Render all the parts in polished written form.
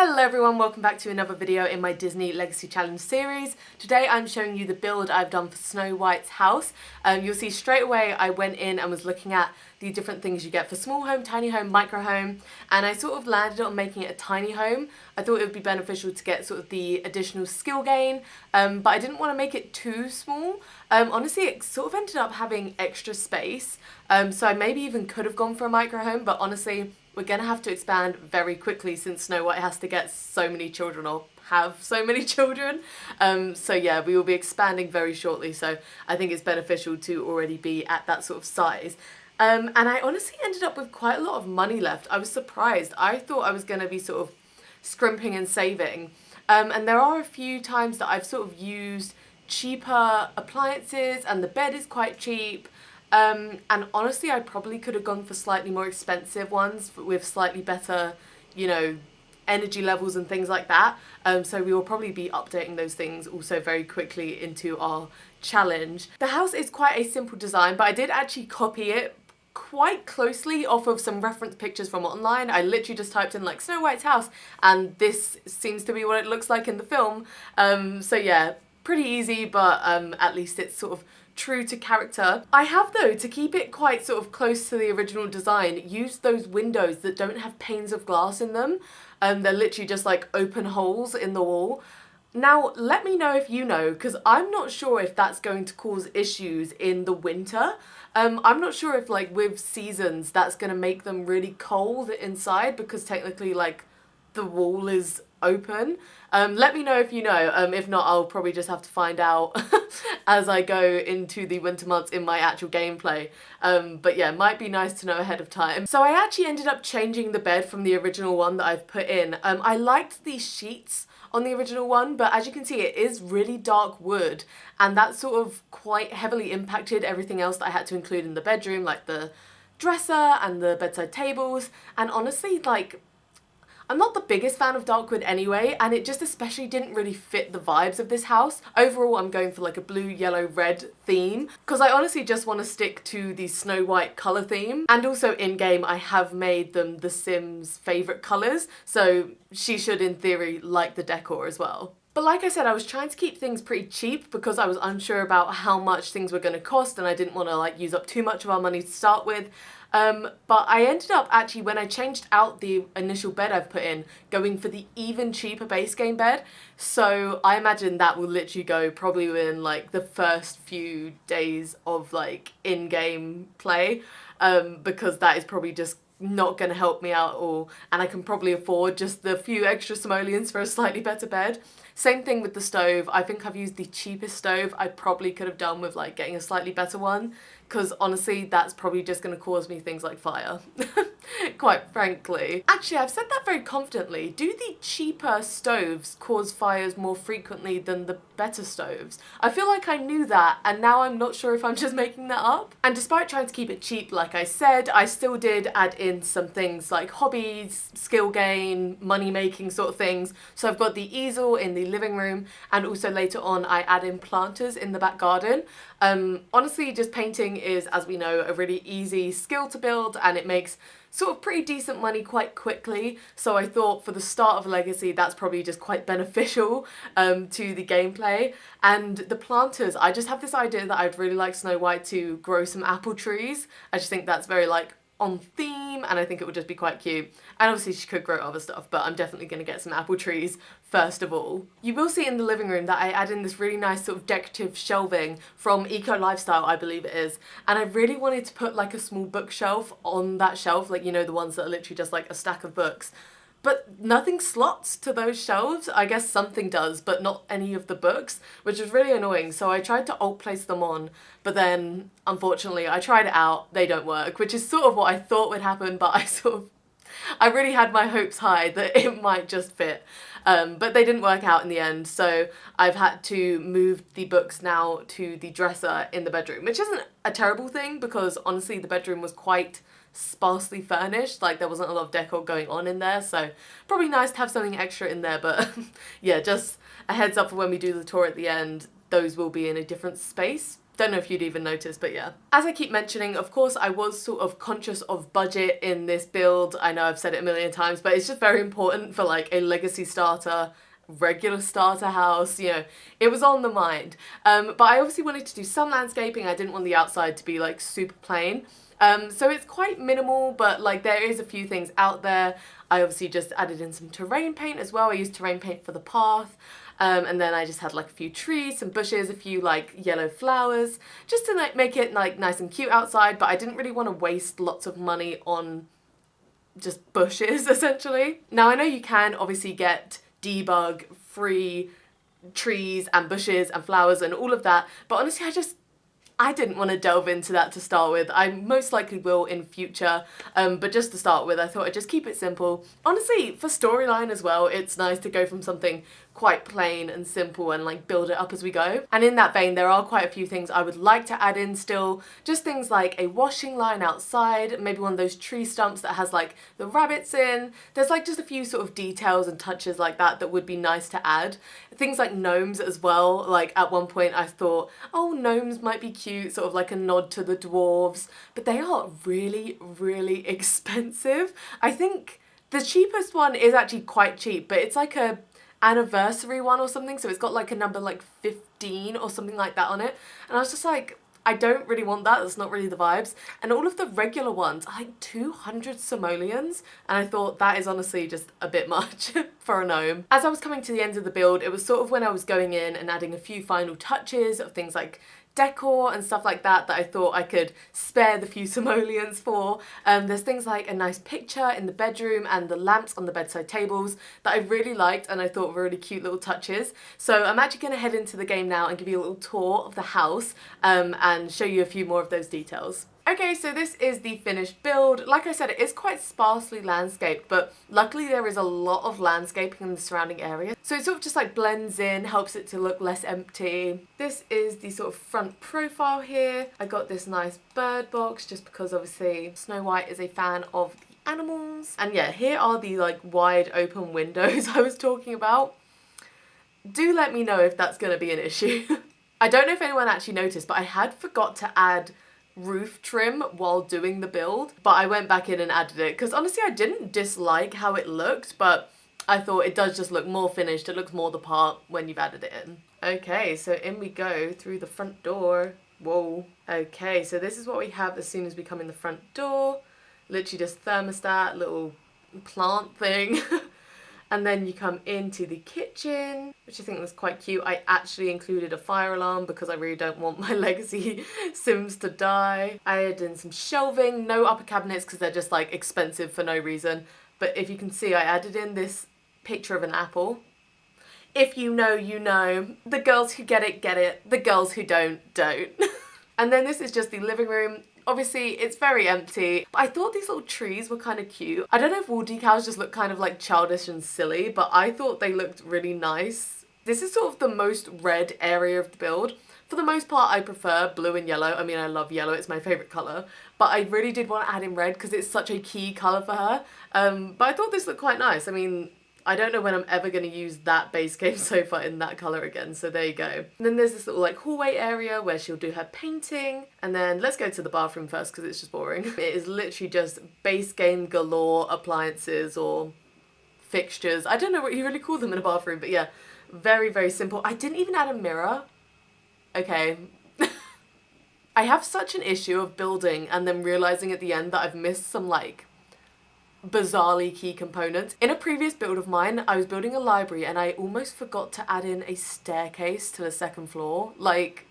Hello everyone, welcome back to another video in my Disney Legacy Challenge series. Today I'm showing you the build I've done for Snow White's house. You'll see straight away I went in and was looking at the different things you get for small home, tiny home, micro home, and I sort of landed on making it a tiny home. I thought it would be beneficial to get sort of the additional skill gain, but I didn't want to make it too small. Honestly, it sort of ended up having extra space, so I maybe even could have gone for a micro home, but honestly, we're gonna have to expand very quickly since Snow White has to get so many children or have so many children. So yeah, we will be expanding very shortly, so I think it's beneficial to already be at that sort of size. And I honestly ended up with quite a lot of money left. I was surprised. I thought I was gonna be sort of scrimping and saving. And there are a few times that I've sort of used cheaper appliances and the bed is quite cheap. And honestly, I probably could have gone for slightly more expensive ones with slightly better, you know, energy levels and things like that. So we will probably be updating those things also very quickly into our challenge. The house is quite a simple design, but I did actually copy it quite closely off of some reference pictures from online. I literally just typed in like Snow White's house and this seems to be what it looks like in the film. So yeah, pretty easy, but at least it's sort of true to character. I have though, to keep it quite sort of close to the original design, used those windows that don't have panes of glass in them. They're literally just like open holes in the wall. Now let me know if you know, because I'm not sure if that's going to cause issues in the winter. I'm not sure if like with seasons that's going to make them really cold inside because technically like the wall is open. Let me know if you know. If not, I'll probably just have to find out as I go into the winter months in my actual gameplay. But yeah, might be nice to know ahead of time. So I actually ended up changing the bed from the original one that I've put in. I liked the sheets on the original one, but as you can see, it is really dark wood, and that sort of quite heavily impacted everything else that I had to include in the bedroom, like the dresser and the bedside tables. And honestly, like, I'm not the biggest fan of dark wood anyway, and it just especially didn't really fit the vibes of this house. Overall, I'm going for like a blue, yellow, red theme, because I honestly just want to stick to the Snow White colour theme. And also in-game, I have made them the Sims' favourite colours, so she should, in theory, like the decor as well. But like I said, I was trying to keep things pretty cheap because I was unsure about how much things were going to cost and I didn't want to like use up too much of our money to start with. But I ended up actually, when I changed out the initial bed I've put in, going for the even cheaper base game bed. So I imagine that will literally go probably within like the first few days of like in-game play, because that is probably just not going to help me out at all, and I can probably afford just the few extra simoleons for a slightly better bed. Same thing with the stove. I think I've used the cheapest stove I probably could have done with like getting a slightly better one, because honestly that's probably just going to cause me things like fire. Quite frankly. Actually, I've said that very confidently. Do the cheaper stoves cause fires more frequently than the better stoves? I feel like I knew that, and now I'm not sure if I'm just making that up. And despite trying to keep it cheap, like I said, I still did add in some things like hobbies, skill gain, money making sort of things. So I've got the easel in the living room, and also later on I add in planters in the back garden. Honestly, just painting is, as we know, a really easy skill to build, and it makes sort of pretty decent money quite quickly. So I thought for the start of Legacy, that's probably just quite beneficial to the gameplay. And the planters, I just have this idea that I'd really like Snow White to grow some apple trees. I just think that's very like on theme, and I think it would just be quite cute. And obviously she could grow other stuff, but I'm definitely going to get some apple trees first of all. You will see in the living room that I add in this really nice sort of decorative shelving from Eco Lifestyle, I believe it is, and I really wanted to put like a small bookshelf on that shelf, like, you know, the ones that are literally just like a stack of books. But nothing slots to those shelves. I guess something does, but not any of the books, which is really annoying. So I tried to alt place them on, but then unfortunately I tried it out, they don't work, which is sort of what I thought would happen, but I really had my hopes high that it might just fit. But they didn't work out in the end, so I've had to move the books now to the dresser in the bedroom, which isn't a terrible thing because honestly the bedroom was quite sparsely furnished, like there wasn't a lot of decor going on in there, so probably nice to have something extra in there. But yeah, just a heads up for when we do the tour at the end, those will be in a different space Don't know if you'd even notice, but yeah. As I keep mentioning, of course, I was sort of conscious of budget in this build. I know I've said it a million times, but it's just very important for like a legacy starter, regular starter house, you know, it was on the mind. But I obviously wanted to do some landscaping. I didn't want the outside to be like super plain. So it's quite minimal, but like there is a few things out there. I obviously just added in some terrain paint as well. I used terrain paint for the path. And then I just had like a few trees, some bushes, a few like yellow flowers, just to like make it like nice and cute outside, but I didn't really want to waste lots of money on just bushes essentially. Now I know you can obviously get debug free trees and bushes and flowers and all of that, but honestly I didn't want to delve into that to start with. I most likely will in future, but just to start with, I thought I'd just keep it simple. Honestly, for storyline as well, it's nice to go from something quite plain and simple and like build it up as we go. And in that vein, there are quite a few things I would like to add in still. Just things like a washing line outside, maybe one of those tree stumps that has like the rabbits in. There's like just a few sort of details and touches like that that would be nice to add. Things like gnomes as well. Like at one point I thought, oh, gnomes might be cute, sort of like a nod to the dwarves, but they are really, really expensive. I think the cheapest one is actually quite cheap, but it's like a anniversary one or something, so it's got like a number like 15 or something like that on it, and I was just like, I don't really want that, that's not really the vibes. And all of the regular ones are like 200 simoleons, and I thought that is honestly just a bit much for a gnome. As I was coming to the end of the build, it was sort of when I was going in and adding a few final touches of things like decor and stuff like that that I thought I could spare the few simoleons for. There's things like a nice picture in the bedroom and the lamps on the bedside tables that I really liked and I thought were really cute little touches. So I'm actually going to head into the game now and give you a little tour of the house and show you a few more of those details. Okay, so this is the finished build. Like I said, it is quite sparsely landscaped, but luckily there is a lot of landscaping in the surrounding area. So it sort of just like blends in, helps it to look less empty. This is the sort of front profile here. I got this nice bird box just because obviously Snow White is a fan of the animals. And yeah, here are the like wide open windows I was talking about. Do let me know if that's going to be an issue. I don't know if anyone actually noticed, but I had forgot to add roof trim while doing the build, but I went back in and added it because honestly I didn't dislike how it looked, but I thought it does just look more finished. It looks more the part when you've added it in. Okay, so in we go through the front door. Whoa. Okay, so this is what we have as soon as we come in the front door. Literally just thermostat, little plant thing. And then you come into the kitchen, which I think was quite cute. I actually included a fire alarm because I really don't want my legacy Sims to die. I added in some shelving, no upper cabinets because they're just like expensive for no reason. But if you can see, I added in this picture of an apple. If you know, you know. The girls who get it. The girls who don't. And then this is just the living room. Obviously, it's very empty. I thought these little trees were kind of cute. I don't know if wall decals just look kind of like childish and silly, but I thought they looked really nice. This is sort of the most red area of the build. For the most part, I prefer blue and yellow. I mean, I love yellow, it's my favourite colour. But I really did want to add in red because it's such a key colour for her. But I thought this looked quite nice. I mean, I don't know when I'm ever going to use that base game sofa in that colour again, so there you go. And then there's this little like hallway area where she'll do her painting. And then let's go to the bathroom first because it's just boring. It is literally just base game galore appliances or fixtures. I don't know what you really call them in a bathroom, but yeah, very, very simple. I didn't even add a mirror. Okay. I have such an issue of building and then realising at the end that I've missed some like bizarrely key components. In a previous build of mine, I was building a library and I almost forgot to add in a staircase to the second floor. Like,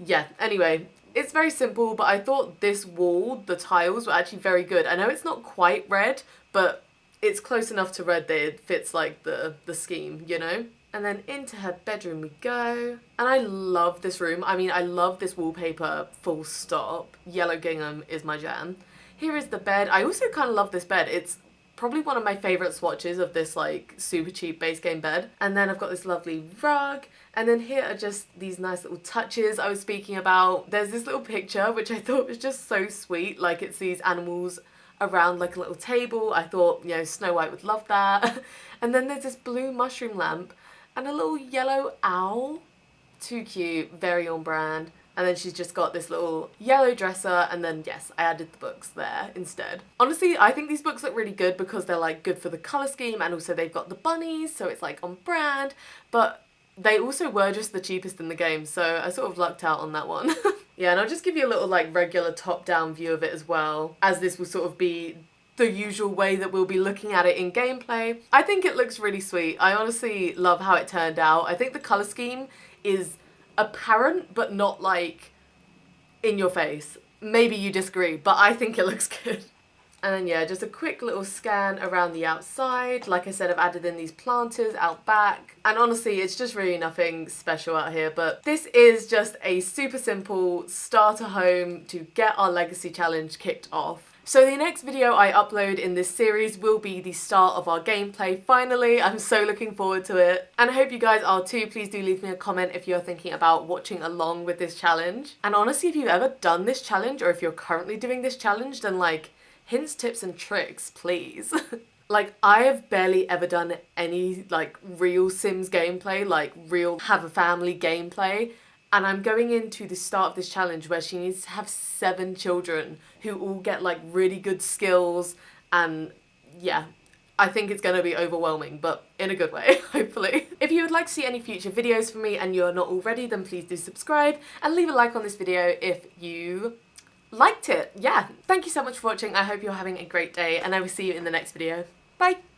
yeah, anyway, it's very simple, but I thought this wall, the tiles, were actually very good. I know it's not quite red, but it's close enough to red that it fits like the scheme, you know? And then into her bedroom we go. And I love this room. I mean, I love this wallpaper, full stop. Yellow gingham is my jam. Here is the bed. I also kind of love this bed. It's probably one of my favourite swatches of this like super cheap base game bed. And then I've got this lovely rug. And then here are just these nice little touches I was speaking about. There's this little picture which I thought was just so sweet. Like it's these animals around like a little table. I thought, you know, Snow White would love that. And then there's this blue mushroom lamp and a little yellow owl. Too cute, very on brand. And then she's just got this little yellow dresser, and then yes, I added the books there instead. Honestly, I think these books look really good because they're like good for the colour scheme, and also they've got the bunnies, so it's like on brand, but they also were just the cheapest in the game, so I sort of lucked out on that one. Yeah, and I'll just give you a little like regular top-down view of it as well, as this will sort of be the usual way that we'll be looking at it in gameplay. I think it looks really sweet. I honestly love how it turned out. I think the colour scheme is apparent, but not like in your face. Maybe you disagree, but I think it looks good. And then yeah, just a quick little scan around the outside. Like I said, I've added in these planters out back. And honestly, it's just really nothing special out here, but this is just a super simple starter home to get our legacy challenge kicked off. So the next video I upload in this series will be the start of our gameplay finally. I'm so looking forward to it. And I hope you guys are too. Please do leave me a comment if you're thinking about watching along with this challenge. And honestly, if you've ever done this challenge or if you're currently doing this challenge, then like hints, tips and tricks, please. Like, I have barely ever done any like real Sims gameplay, like real have a family gameplay. And I'm going into the start of this challenge where she needs to have 7 children who all get like really good skills, and yeah, I think it's going to be overwhelming, but in a good way, hopefully. If you would like to see any future videos from me and you're not already, then please do subscribe and leave a like on this video if you liked it. Yeah, thank you so much for watching. I hope you're having a great day, and I will see you in the next video. Bye!